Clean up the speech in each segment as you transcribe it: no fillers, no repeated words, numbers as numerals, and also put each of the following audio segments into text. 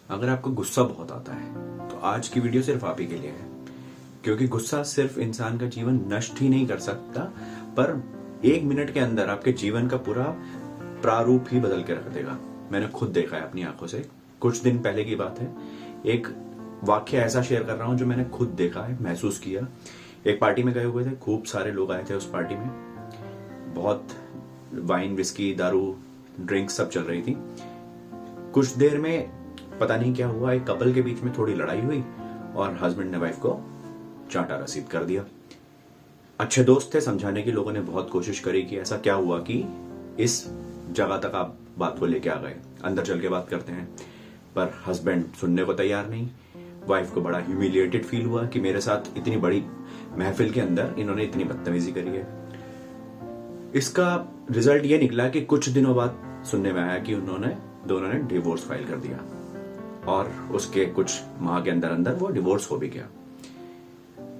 अगर आपको गुस्सा बहुत आता है तो आज की वीडियो सिर्फ आप ही के लिए है, क्योंकि गुस्सा सिर्फ इंसान का जीवन नष्ट ही नहीं कर सकता, पर 1 मिनट के अंदर आपके जीवन का पूरा प्रारूप ही बदल के रख देगा। मैंने खुद देखा है अपनी आंखों से। कुछ दिन पहले की बात है, एक वाक्य ऐसा शेयर कर रहा हूं जो मैंने खुद देखा है, महसूस किया। एक पार्टी में गए हुए थे, खूब सारे लोग आए थे उस पार्टी में, बहुत वाइन, विस्की, दारू, ड्रिंक सब चल रही थी। कुछ देर में पता नहीं क्या हुआ, एक कपल के बीच में थोड़ी लड़ाई हुई और हस्बैंड ने वाइफ को चांटा रसीद कर दिया। अच्छे दोस्त थे, समझाने की लोगों ने बहुत कोशिश करी कि ऐसा क्या हुआ कि इस जगह तक आप बात को लेके आ गए, अंदर चल के बात करते हैं। पर हस्बैंड सुनने को तैयार नहीं। वाइफ को बड़ा ह्यूमिलिएटेड फील हुआ कि मेरे साथ इतनी बड़ी महफिल के अंदर इन्होंने इतनी बदतमीजी करी है। इसका रिजल्ट ये निकला कि कुछ दिनों बाद सुनने में आया कि दोनों ने डिवोर्स फाइल कर दिया और उसके कुछ माह के अंदर अंदर वो डिवोर्स हो भी गया।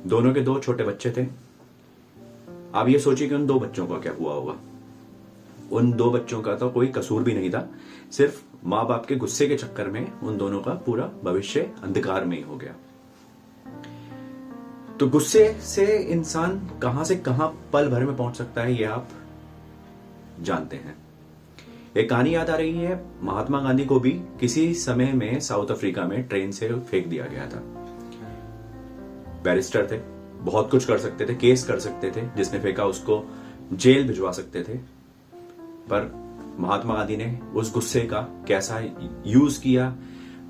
दोनों के 2 छोटे बच्चे थे। आप ये सोचिए कि उन 2 बच्चों का क्या हुआ होगा। उन 2 बच्चों का तो कोई कसूर भी नहीं था, सिर्फ माँ बाप के गुस्से के चक्कर में उन दोनों का पूरा भविष्य अंधकार में ही हो गया। तो गुस्से से इंसान कहां से कहां पल भर में पहुंच सकता है, ये आप जानते हैं। एक कहानी याद आ रही है, महात्मा गांधी को भी किसी समय में साउथ अफ्रीका में ट्रेन से फेंक दिया गया था। बैरिस्टर थे, बहुत कुछ कर सकते थे, केस कर सकते थे, जिसने फेंका उसको जेल भिजवा सकते थे। पर महात्मा गांधी ने उस गुस्से का कैसा यूज किया,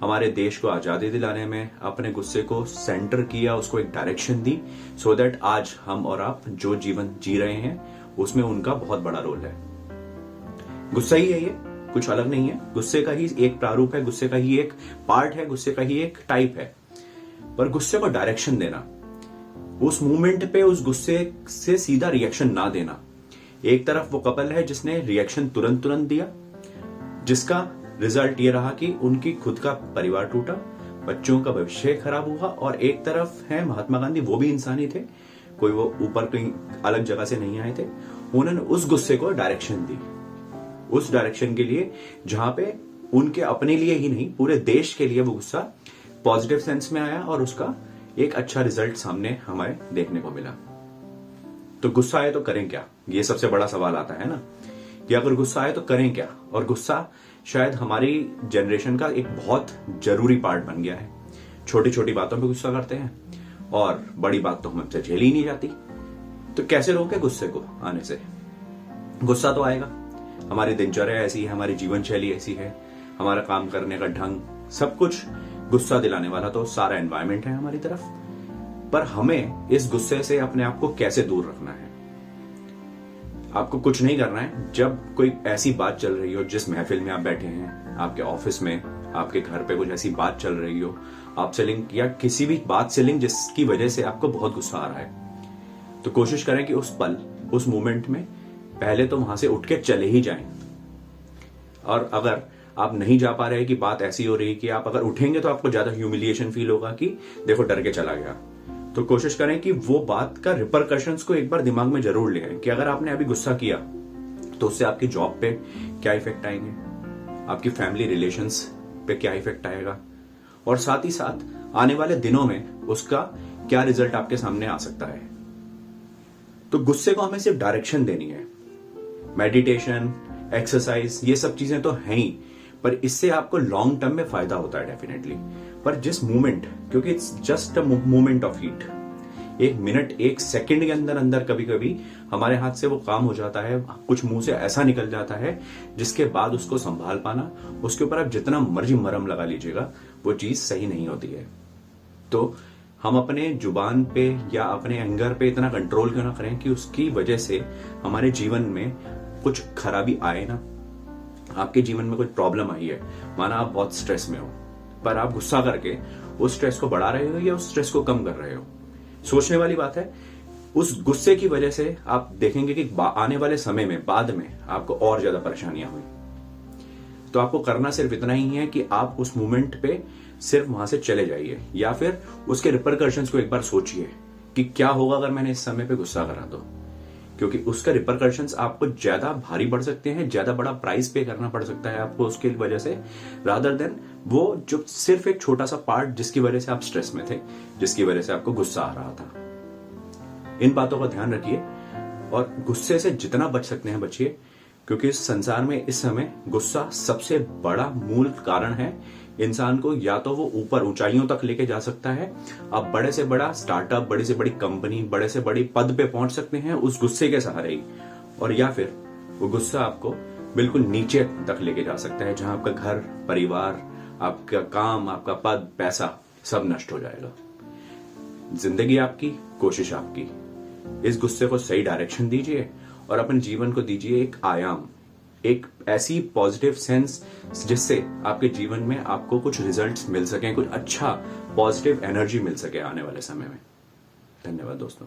हमारे देश को आजादी दिलाने में अपने गुस्से को सेंटर किया, उसको एक डायरेक्शन दी, सो दैट आज हम और आप जो जीवन जी रहे हैं उसमें उनका बहुत बड़ा रोल है। गुस्सा ही है ये, कुछ अलग नहीं है। गुस्से का ही एक प्रारूप है, गुस्से का ही एक पार्ट है, गुस्से का ही एक टाइप है। पर गुस्से को डायरेक्शन देना, उस मूवमेंट पे उस गुस्से से सीधा रिएक्शन ना देना। एक तरफ वो कपल है जिसने रिएक्शन तुरंत दिया, जिसका रिजल्ट ये रहा कि उनकी खुद का परिवार टूटा, बच्चों का भविष्य खराब हुआ। और एक तरफ है महात्मा गांधी, वो भी इंसानी थे, कोई वो ऊपर कहीं अलग जगह से नहीं आए थे। उन्होंने उस गुस्से को डायरेक्शन दी, उस डायरेक्शन के लिए जहां पे उनके अपने लिए ही नहीं पूरे देश के लिए वो गुस्सा पॉजिटिव सेंस में आया और उसका एक अच्छा रिजल्ट सामने हमें देखने को मिला। तो गुस्सा आए तो करें क्या, ये सबसे बड़ा सवाल आता है ना, कि अगर गुस्सा आए तो करें क्या। और गुस्सा शायद हमारी जनरेशन का एक बहुत जरूरी पार्ट बन गया है। छोटी छोटी बातों पे गुस्सा करते हैं और बड़ी बात तो हमसे झेल ही नहीं जाती। तो कैसे रोके गुस्से को आने से? गुस्सा तो आएगा, हमारी दिनचर्या ऐसी है, हमारी जीवन शैली ऐसी है, हमारा काम करने का ढंग, सब कुछ गुस्सा दिलाने वाला तो सारा एनवायरनमेंट है हमारी तरफ। पर हमें इस गुस्से से अपने आप को कैसे दूर रखना है? आपको कुछ नहीं करना है। जब कोई ऐसी बात चल रही हो, जिस महफिल में आप बैठे हैं, आपके ऑफिस में, आपके घर पे कुछ ऐसी बात चल रही हो, आपसे लिंक या किसी भी बात से लिंक जिसकी वजह से आपको बहुत गुस्सा आ रहा है, तो कोशिश करें कि उस पल, उस मोमेंट में पहले तो वहां से उठ के चले ही जाएं। और अगर आप नहीं जा पा रहे कि बात ऐसी हो रही कि आप अगर उठेंगे तो आपको ज्यादा ह्यूमिलिएशन फील होगा कि देखो डर के चला गया, तो कोशिश करें कि वो बात का रिपरकशंस को एक बार दिमाग में जरूर ले आए कि अगर आपने अभी गुस्सा किया तो उससे आपकी जॉब पे क्या इफेक्ट आएंगे, आपकी फैमिली रिलेशंस पे क्या इफेक्ट आएगा, और साथ ही साथ आने वाले दिनों में उसका क्या रिजल्ट आपके सामने आ सकता है। तो गुस्से को हमें सिर्फ डायरेक्शन देनी है। मेडिटेशन, एक्सरसाइज, ये सब चीजें तो हैं ही, पर इससे आपको लॉन्ग टर्म में फायदा होता है डेफिनेटली। पर जिस मूवमेंट, क्योंकि it's just a movement of heat, 1 minute, 1 second के अंदर अंदर कभी कभी हमारे हाथ से वो काम हो जाता है, कुछ मुंह से ऐसा निकल जाता है जिसके बाद उसको संभाल पाना, उसके ऊपर आप जितना मर्जी मरहम लगा लीजिएगा, वो चीज सही नहीं होती है। तो हम अपने जुबान पे या अपने एंगर पे इतना कंट्रोल क्यों ना करें कि उसकी वजह से हमारे जीवन में कुछ खराबी आए ना। आपके जीवन में कोई प्रॉब्लम आई है, माना आप बहुत स्ट्रेस में हो, पर आप गुस्सा करके उस स्ट्रेस को बढ़ा रहे हो या उस स्ट्रेस को कम कर रहे हो, सोचने वाली बात है। उस गुस्से की वजह से आप देखेंगे कि आने वाले समय में, बाद में आपको और ज्यादा परेशानियां हुई। तो आपको करना सिर्फ इतना ही है कि आप उस मोमेंट पे सिर्फ वहां से चले जाइए, या फिर उसके रिपरकशंस को एक बार सोचिए कि क्या होगा अगर मैंने इस समय पे गुस्सा करा तो, क्योंकि उसका रिपरकशंस आपको ज्यादा भारी पड़ सकते हैं, ज्यादा बड़ा प्राइस पे करना पड़ सकता है आपको उसकी वजह से, रादर देन वो जो सिर्फ एक छोटा सा पार्ट जिसकी वजह से आप स्ट्रेस में थे, जिसकी वजह से आपको गुस्सा आ रहा था। इन बातों का ध्यान रखिए और गुस्से से जितना बच सकते हैं बचिए, क्योंकि इस संसार में इस समय गुस्सा सबसे बड़ा मूल कारण है। इंसान को या तो वो ऊपर ऊंचाइयों तक लेके जा सकता है, आप बड़े से बड़ा स्टार्टअप, बड़ी से बड़ी कंपनी, बड़े से बड़ी पद पे पहुंच सकते हैं उस गुस्से के सहारे ही, और या फिर वो गुस्सा आपको बिल्कुल नीचे तक लेके जा सकता है, जहां आपका घर परिवार, आपका काम, आपका पद, पैसा सब नष्ट हो जाएगा। जिंदगी आपकी, कोशिश आपकी। इस गुस्से को सही डायरेक्शन दीजिए और अपने जीवन को दीजिए एक आयाम, एक ऐसी पॉजिटिव सेंस जिससे आपके जीवन में आपको कुछ रिजल्ट्स मिल सकें, कुछ अच्छा पॉजिटिव एनर्जी मिल सके आने वाले समय में। धन्यवाद दोस्तों।